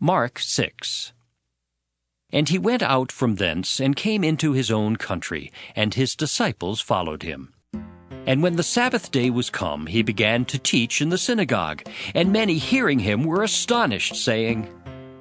Mark 6. And he went out from thence, and came into his own country, and his disciples followed him. And when the Sabbath day was come, he began to teach in the synagogue, and many hearing him were astonished, saying,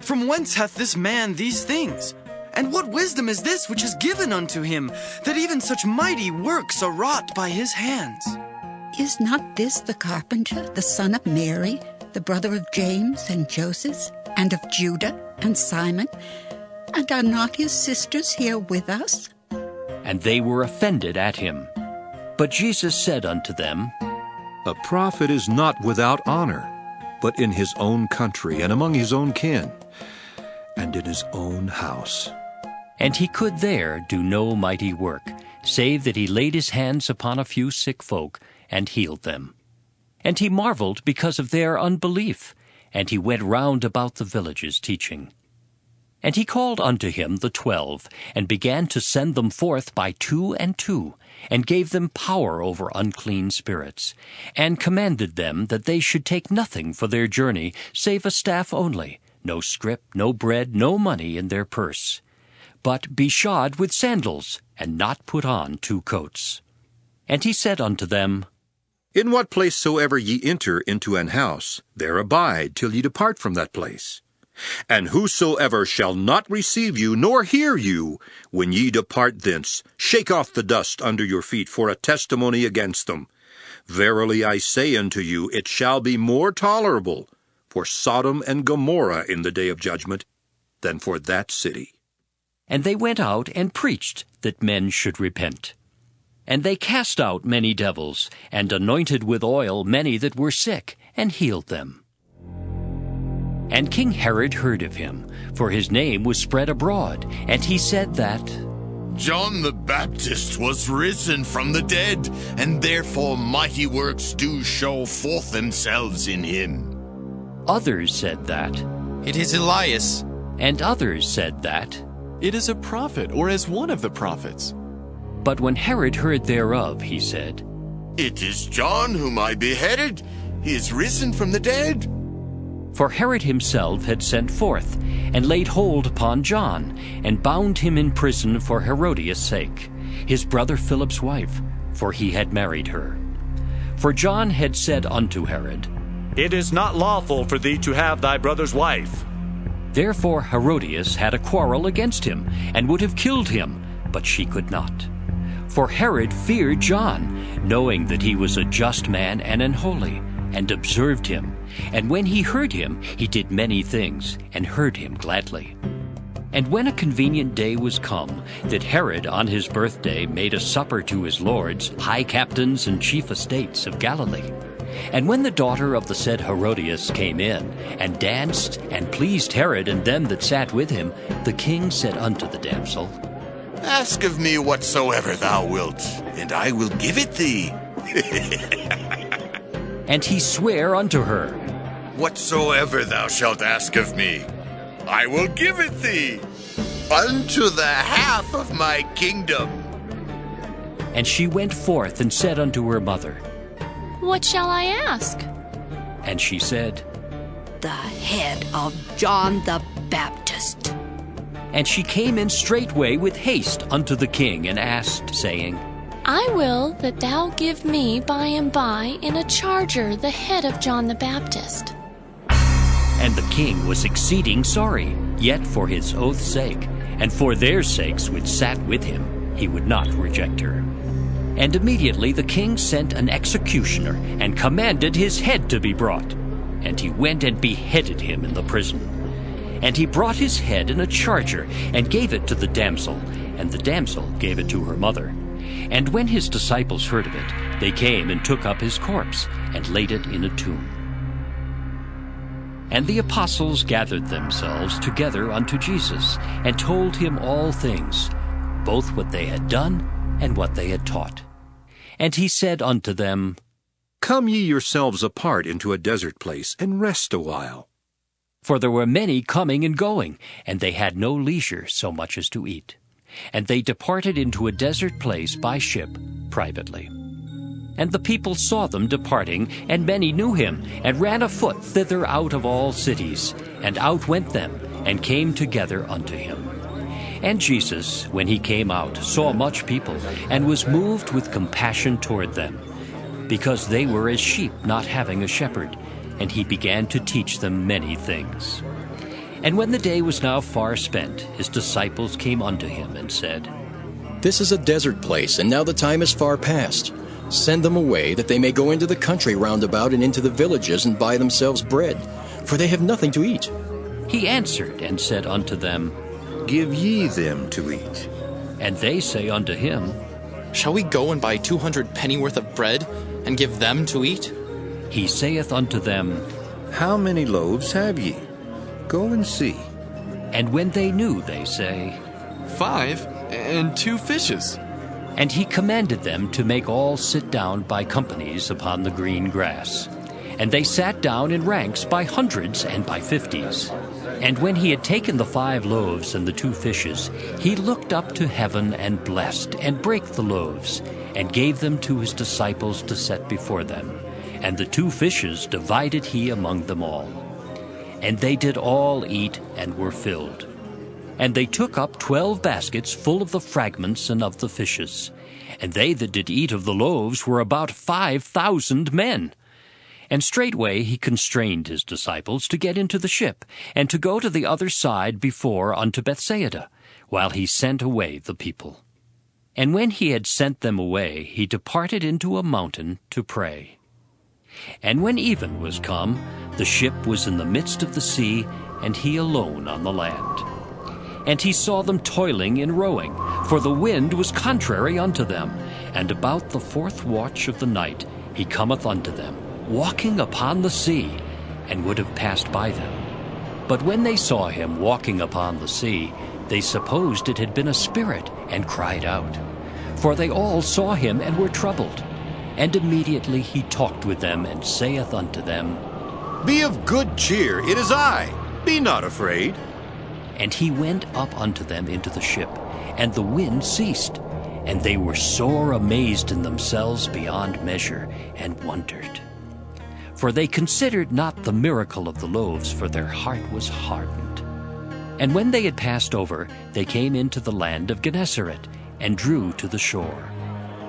From whence hath this man these things? And what wisdom is this which is given unto him, that even such mighty works are wrought by his hands? Is not this the carpenter, the son of Mary, the brother of James and Joseph, and of Judah and Simon? And are not his sisters here with us? And they were offended at him. But Jesus said unto them, A prophet is not without honor, but in his own country, and among his own kin, and in his own house. And he could there do no mighty work, save that he laid his hands upon a few sick folk, and healed them. And he marveled because of their unbelief, and he went round about the villages teaching. And he called unto him the 12, and began to send them forth by 2 and 2, and gave them power over unclean spirits, and commanded them that they should take nothing for their journey, save a staff only, no scrip, no bread, no money in their purse, but be shod with sandals, and not put on 2 coats. And he said unto them, In what place soever ye enter into an house, there abide till ye depart from that place. And whosoever shall not receive you, nor hear you, when ye depart thence, shake off the dust under your feet for a testimony against them. Verily I say unto you, it shall be more tolerable for Sodom and Gomorrah in the day of judgment than for that city. And they went out and preached that men should repent. And they cast out many devils, and anointed with oil many that were sick, and healed them. And King Herod heard of him, for his name was spread abroad, and he said that John the Baptist was risen from the dead, and therefore mighty works do show forth themselves in him. Others said that, It is Elias. and others said that. It is a prophet, or as one of the prophets. But when Herod heard thereof, he said, It is John whom I beheaded. He is risen from the dead. For Herod himself had sent forth, and laid hold upon John, and bound him in prison for Herodias' sake, his brother Philip's wife, for he had married her. For John had said unto Herod, It is not lawful for thee to have thy brother's wife. Therefore Herodias had a quarrel against him, and would have killed him, but she could not. For Herod feared John, knowing that he was a just man and an holy, and observed him. And when he heard him, he did many things, and heard him gladly. And when a convenient day was come, that Herod on his birthday made a supper to his lords, high captains and chief estates of Galilee. And when the daughter of the said Herodias came in, and danced, and pleased Herod and them that sat with him, the king said unto the damsel, Ask of me whatsoever thou wilt, and I will give it thee. And he sware unto her, Whatsoever thou shalt ask of me, I will give it thee, unto the half of my kingdom. And she went forth and said unto her mother, What shall I ask? And she said, The head of John the Baptist. And she came in straightway with haste unto the king, and asked, saying, I will that thou give me by and by in a charger the head of John the Baptist. And the king was exceeding sorry, yet for his oath's sake, and for their sakes which sat with him, he would not reject her. And immediately the king sent an executioner, and commanded his head to be brought. And he went and beheaded him in the prison. And he brought his head in a charger, and gave it to the damsel, and the damsel gave it to her mother. And when his disciples heard of it, they came and took up his corpse, and laid it in a tomb. And the apostles gathered themselves together unto Jesus, and told him all things, both what they had done, and what they had taught. And he said unto them, Come ye yourselves apart into a desert place, and rest a while. For there were many coming and going, and they had no leisure so much as to eat. And they departed into a desert place by ship privately. And the people saw them departing, and many knew him, and ran afoot thither out of all cities. And out went them, and came together unto him. And Jesus, when he came out, saw much people, and was moved with compassion toward them, because they were as sheep not having a shepherd, and he began to teach them many things. And when the day was now far spent, his disciples came unto him, and said, This is a desert place, and now the time is far past. Send them away, that they may go into the country round about and into the villages, and buy themselves bread, for they have nothing to eat. He answered and said unto them, Give ye them to eat. And they say unto him, Shall we go and buy 200 pennyworth of bread, and give them to eat? He saith unto them, How many loaves have ye? Go and see. And when they knew, they say, 5 and 2 fishes. And he commanded them to make all sit down by companies upon the green grass. And they sat down in ranks by hundreds and by 50s. And when he had taken the 5 loaves and the 2 fishes, he looked up to heaven and blessed, and brake the loaves, and gave them to his disciples to set before them. And the 2 fishes divided he among them all. And they did all eat, and were filled. And they took up 12 baskets full of the fragments and of the fishes. And they that did eat of the loaves were about 5,000 men. And straightway he constrained his disciples to get into the ship, and to go to the other side before unto Bethsaida, while he sent away the people. And when he had sent them away, he departed into a mountain to pray. And when even was come, the ship was in the midst of the sea, and he alone on the land. And he saw them toiling in rowing, for the wind was contrary unto them. And about the 4th watch of the night he cometh unto them, walking upon the sea, and would have passed by them. But when they saw him walking upon the sea, they supposed it had been a spirit, and cried out. For they all saw him, and were troubled. And immediately he talked with them, and saith unto them, Be of good cheer, it is I. Be not afraid. And he went up unto them into the ship, and the wind ceased. And they were sore amazed in themselves beyond measure, and wondered. For they considered not the miracle of the loaves, for their heart was hardened. And when they had passed over, they came into the land of Gennesaret, and drew to the shore.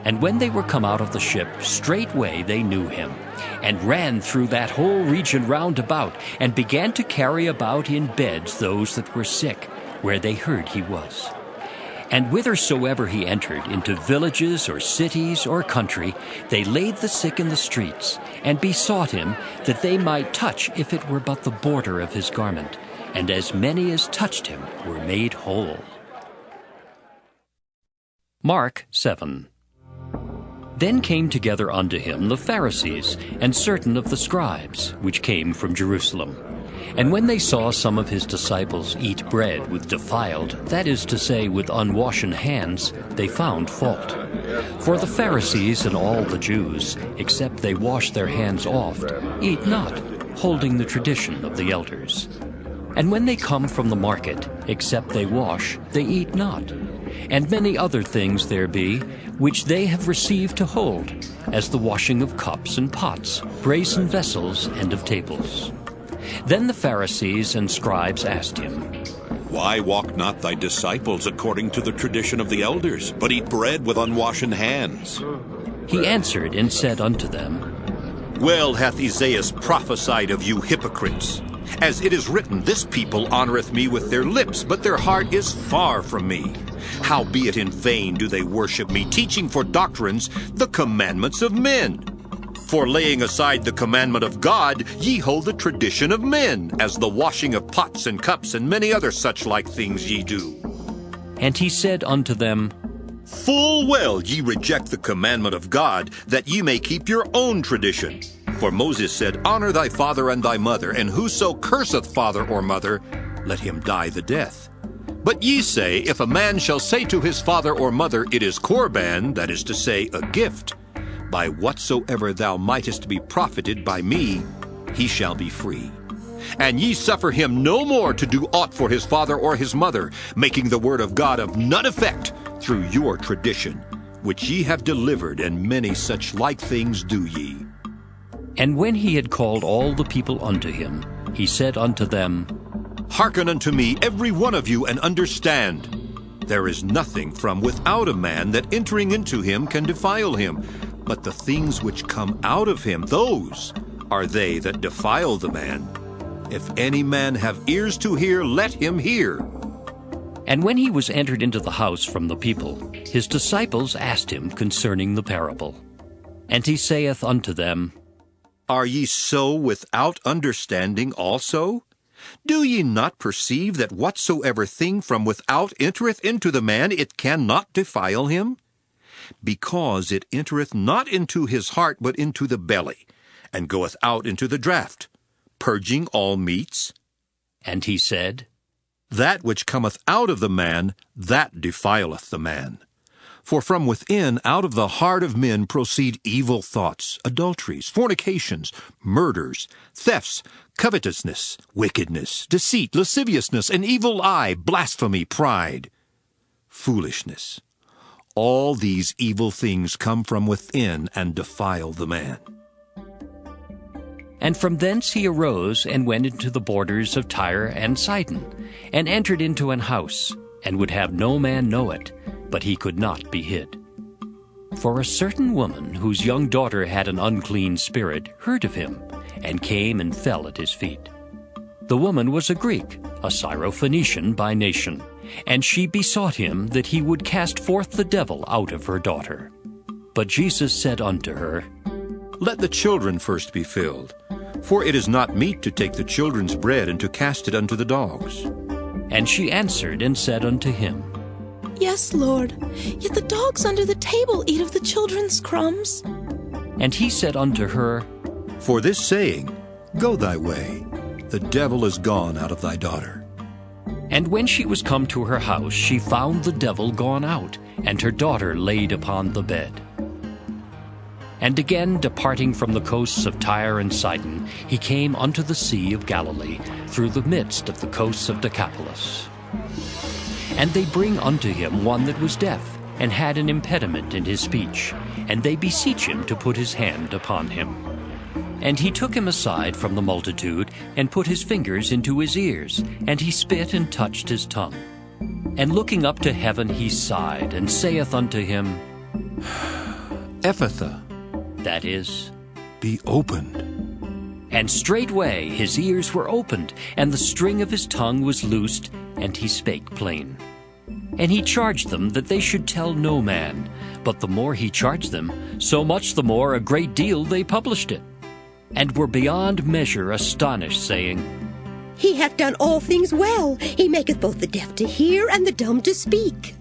And when they were come out of the ship, straightway they knew him, and ran through that whole region round about, and began to carry about in beds those that were sick, where they heard he was. And whithersoever he entered, into villages or cities or country, they laid the sick in the streets, and besought him that they might touch, if it were but the border of his garment. And as many as touched him were made whole. Mark 7. Then came together unto him the Pharisees, and certain of the scribes, which came from Jerusalem. And when they saw some of his disciples eat bread with defiled, that is to say, with unwashen hands, they found fault. For the Pharisees and all the Jews, except they wash their hands oft, eat not, holding the tradition of the elders. And when they come from the market, except they wash, they eat not. And many other things there be, which they have received to hold, as the washing of cups and pots, brazen vessels, and of tables. Then the Pharisees and scribes asked him, Why walk not thy disciples according to the tradition of the elders, but eat bread with unwashen hands? He answered and said unto them, Well hath Isaiah prophesied of you hypocrites. As it is written, This people honoreth me with their lips, but their heart is far from me. Howbeit in vain do they worship me, teaching for doctrines the commandments of men. For laying aside the commandment of God, ye hold the tradition of men, as the washing of pots and cups, and many other such like things ye do. And he said unto them, Full well ye reject the commandment of God, that ye may keep your own tradition. For Moses said, Honor thy father and thy mother, and whoso curseth father or mother, let him die the death. But ye say, If a man shall say to his father or mother, It is Corban, that is to say, a gift, by whatsoever thou mightest be profited by me, he shall be free. And ye suffer him no more to do aught for his father or his mother, making the word of God of none effect through your tradition. which ye have delivered, and many such like things do ye. And when he had called all the people unto him, he said unto them, Hearken unto me, every one of you, and understand. There is nothing from without a man that entering into him can defile him, but the things which come out of him, those are they that defile the man. If any man have ears to hear, let him hear. And when he was entered into the house from the people, his disciples asked him concerning the parable. And he saith unto them, Are ye so without understanding also? Do ye not perceive that whatsoever thing from without entereth into the man, it cannot defile him? Because it entereth not into his heart, but into the belly, and goeth out into the draught, purging all meats? And he said, That which cometh out of the man, that defileth the man. For from within, out of the heart of men, proceed evil thoughts, adulteries, fornications, murders, thefts, covetousness, wickedness, deceit, lasciviousness, an evil eye, blasphemy, pride, foolishness. All these evil things come from within and defile the man. And from thence he arose and went into the borders of Tyre and Sidon, and entered into an house, and would have no man know it, but he could not be hid. For a certain woman, whose young daughter had an unclean spirit, heard of him, and came and fell at his feet. The woman was a Greek, a Syrophoenician by nation, and she besought him that he would cast forth the devil out of her daughter. But Jesus said unto her, Let the children first be filled, for it is not meet to take the children's bread and to cast it unto the dogs. And she answered and said unto him, Yes, Lord, yet the dogs under the table eat of the children's crumbs. And he said unto her, For this saying, Go thy way, the devil is gone out of thy daughter. And when she was come to her house, she found the devil gone out, and her daughter laid upon the bed. And again, departing from the coasts of Tyre and Sidon, he came unto the sea of Galilee, through the midst of the coasts of Decapolis. And they bring unto him one that was deaf, and had an impediment in his speech, and they beseech him to put his hand upon him. And he took him aside from the multitude, and put his fingers into his ears, and he spit and touched his tongue. And looking up to heaven he sighed, and saith unto him, Ephphatha, that is, be opened. And straightway his ears were opened, and the string of his tongue was loosed, and he spake plain. And he charged them that they should tell no man. But the more he charged them, so much the more a great deal they published it, and were beyond measure astonished, saying, He hath done all things well. He maketh both the deaf to hear and the dumb to speak.